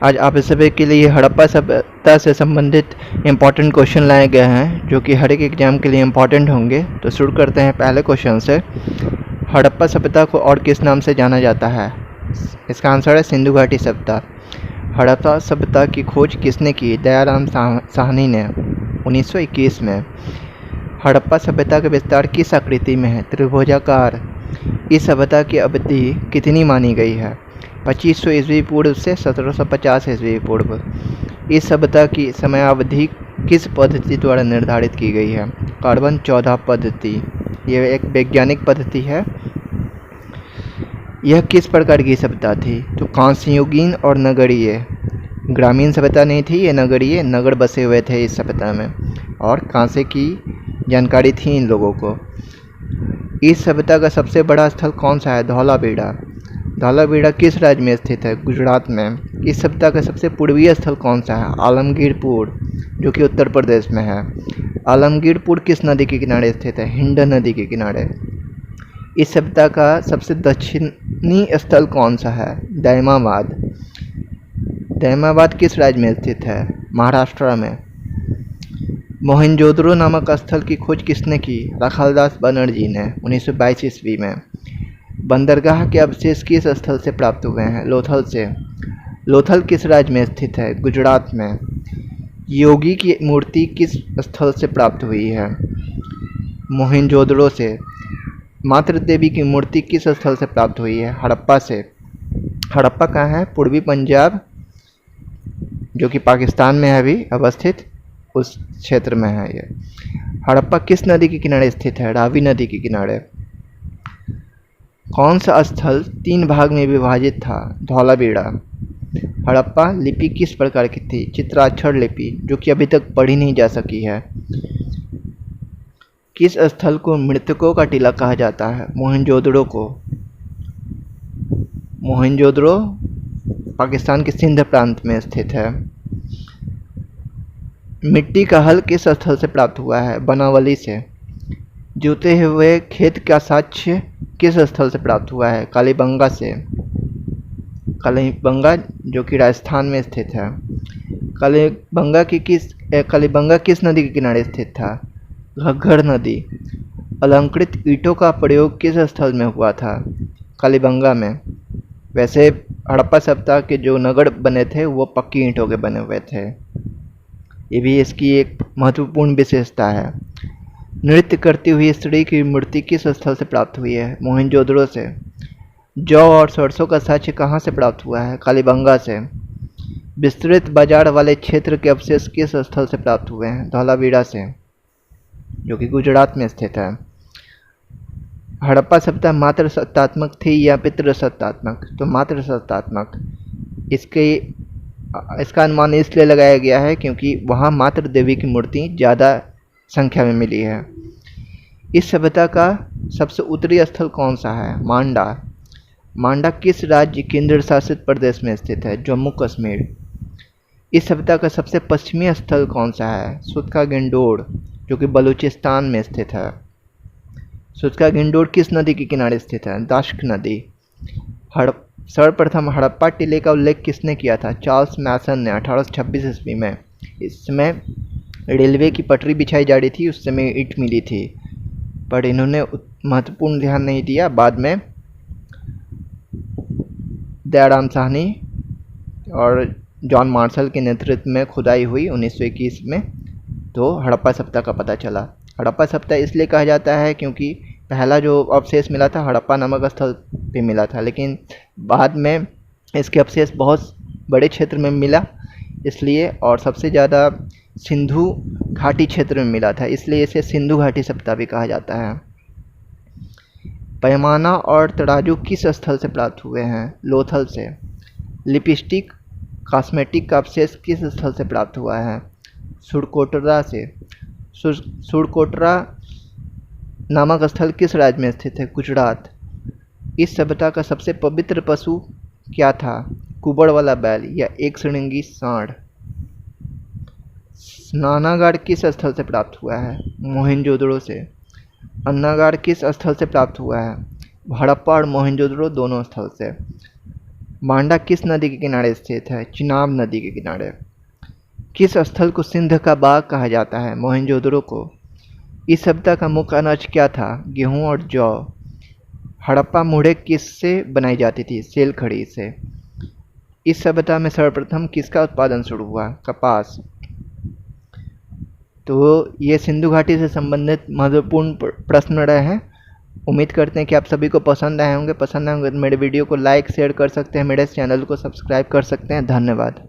आज आप सभी के लिए हड़प्पा सभ्यता से संबंधित इम्पोर्टेंट क्वेश्चन लाए गए हैं जो कि हर एक एग्जाम के लिए इम्पोर्टेंट होंगे। तो शुरू करते हैं पहले क्वेश्चन से। हड़प्पा सभ्यता को और किस नाम से जाना जाता है? इसका आंसर है सिंधु घाटी सभ्यता। हड़प्पा सभ्यता की खोज किसने की? दयाराम साहनी ने 1921 में। हड़प्पा सभ्यता का विस्तार किस आकृति में है? त्रिभुजाकार। इस सभ्यता की अवधि कितनी मानी गई है? 2500 ईस्वी पूर्व से 1750 ईस्वी पूर्व। इस सभ्यता की समयावधि किस पद्धति द्वारा निर्धारित की गई है? कार्बन 14 पद्धति। यह एक वैज्ञानिक पद्धति है। यह किस प्रकार की सभ्यता थी? तो कांस्ययुगीन और नगरीय। ग्रामीण सभ्यता नहीं थी, ये नगरीय, नगर बसे हुए थे इस सभ्यता में, और कांसे की जानकारी थी इन लोगों को। इस सभ्यता का सबसे बड़ा स्थल कौन सा है? धौलावीरा। धौलावीरा किस राज्य में स्थित है? गुजरात में। इस सभ्यता का सबसे पूर्वीय स्थल कौन सा है? आलमगीरपुर, जो कि उत्तर प्रदेश में है। आलमगीरपुर किस नदी के किनारे स्थित है? हिंड नदी के किनारे। इस सभ्यता का सबसे दक्षिणी स्थल कौन सा है? दैमाबाद। दैमाबाद किस राज्य में स्थित है? महाराष्ट्र में। मोहनजोदड़ो नामक स्थल की खोज किसने की? रखालदास बनर्जी ने 1922 ईस्वी में। बंदरगाह के अवशेष किस स्थल से प्राप्त हुए हैं? लोथल से। लोथल किस राज्य में स्थित है? गुजरात में। योगी की मूर्ति किस स्थल से प्राप्त हुई है? मोहनजोदड़ो से। मातृ देवी की मूर्ति किस स्थल से प्राप्त हुई है? हड़प्पा से। हड़प्पा कहाँ है? पूर्वी पंजाब, जो कि पाकिस्तान में है अभी अवस्थित, उस क्षेत्र में है ये। हड़प्पा किस नदी के किनारे स्थित है? रावी नदी के किनारे। कौन सा स्थल 3 भाग में विभाजित था? धौलावीरा। हड़प्पा लिपि किस प्रकार की थी? चित्राक्षर लिपि, जो कि अभी तक पढ़ी नहीं जा सकी है। किस स्थल को मृतकों का टीला कहा जाता है? मोहनजोदड़ो को। मोहनजोदड़ो पाकिस्तान के सिंध प्रांत में स्थित है। मिट्टी का हल किस स्थल से प्राप्त हुआ है? बनावली से। जोते हुए खेत का साक्ष्य किस स्थल से प्राप्त हुआ है? कालीबंगा से। कालीबंगा, जो कि राजस्थान में स्थित है। कालीबंगा किस नदी के किनारे स्थित था? घग्गर नदी। अलंकृत ईंटों का प्रयोग किस स्थल में हुआ था? कालीबंगा में। वैसे हड़प्पा सभ्यता के जो नगर बने थे वो पक्की ईंटों के बने हुए थे। ये भी इसकी एक महत्वपूर्ण विशेषता है। नृत्य करती हुई स्त्री की मूर्ति किस स्थल से प्राप्त हुई है? मोहनजोदड़ो से। जौ और सरसों का साक्ष्य कहाँ से प्राप्त हुआ है? कालीबंगा से। विस्तृत बाजार वाले क्षेत्र के अवशेष किस स्थल से प्राप्त हुए हैं? धौलावीरा से, जो कि गुजरात में स्थित है। हड़प्पा सभ्यता मात्र सत्तात्मक थी या पितृसत्तात्मक? तो मात्र सत्तात्मक। इसका अनुमान इसलिए लगाया गया है क्योंकि वहाँ मात्र देवी की मूर्ति ज़्यादा संख्या में मिली है। इस सभ्यता का सबसे उत्तरी स्थल कौन सा है? मांडा। मांडा किस राज्य केंद्र शासित प्रदेश में स्थित है? जम्मू कश्मीर। इस सभ्यता का सबसे पश्चिमी स्थल कौन सा है? सुतका गिंडोर, जो कि बलूचिस्तान में स्थित है। सुतका गिंडोर किस नदी के किनारे स्थित है? दाश्क नदी। सर्वप्रथम हड़प्पा टीले का उल्लेख किसने किया था? चार्ल्स मैसन ने 1826 ईस्वी में। इस समय रेलवे की पटरी बिछाई जा रही थी, उस समय ईंट मिली थी, पर इन्होंने महत्वपूर्ण ध्यान नहीं दिया। बाद में दयाराम साहनी और जॉन मार्शल के नेतृत्व में खुदाई हुई 1921 में, तो हड़प्पा सभ्यता का पता चला। हड़प्पा सभ्यता इसलिए कहा जाता है क्योंकि पहला जो अवशेष मिला था हड़प्पा नामक स्थल पे मिला था, लेकिन बाद में इसके अवशेष बहुत बड़े क्षेत्र में मिला इसलिए, और सबसे ज़्यादा सिंधु घाटी क्षेत्र में मिला था, इसलिए इसे सिंधु घाटी सभ्यता भी कहा जाता है। पैमाना और तराजू किस स्थल से प्राप्त हुए हैं? लोथल से। लिपस्टिक कॉस्मेटिक का अवशेष किस स्थल से प्राप्त हुआ है? सुरकोटरा से। सुरकोटरा नामक स्थल किस राज्य में स्थित है? गुजरात। इस सभ्यता का सबसे पवित्र पशु क्या था? कुबड़ वाला बैल या एक श्रृंगी सांड। स्नानागार किस स्थल से प्राप्त हुआ है? मोहनजोदड़ो से। अन्नागार किस स्थल से प्राप्त हुआ है? हड़प्पा और मोहनजोदड़ो दोनों स्थल से। मांडा किस नदी के किनारे स्थित है? चिनाब नदी के किनारे। किस स्थल को सिंध का बाग कहा जाता है? मोहनजोदड़ो को। इस सभ्यता का मुख्य अनाज क्या था? गेहूं और जौ। हड़प्पा मुहरे किससे बनाई जाती थी? सेल खड़ी से। इस सभ्यता में सर्वप्रथम किसका उत्पादन शुरू हुआ? कपास। तो ये सिंधु घाटी से संबंधित महत्वपूर्ण प्रश्न रहे हैं। उम्मीद करते हैं कि आप सभी को पसंद आए होंगे। पसंद आए होंगे तो मेरे वीडियो को लाइक शेयर कर सकते हैं, मेरे चैनल को सब्सक्राइब कर सकते हैं। धन्यवाद।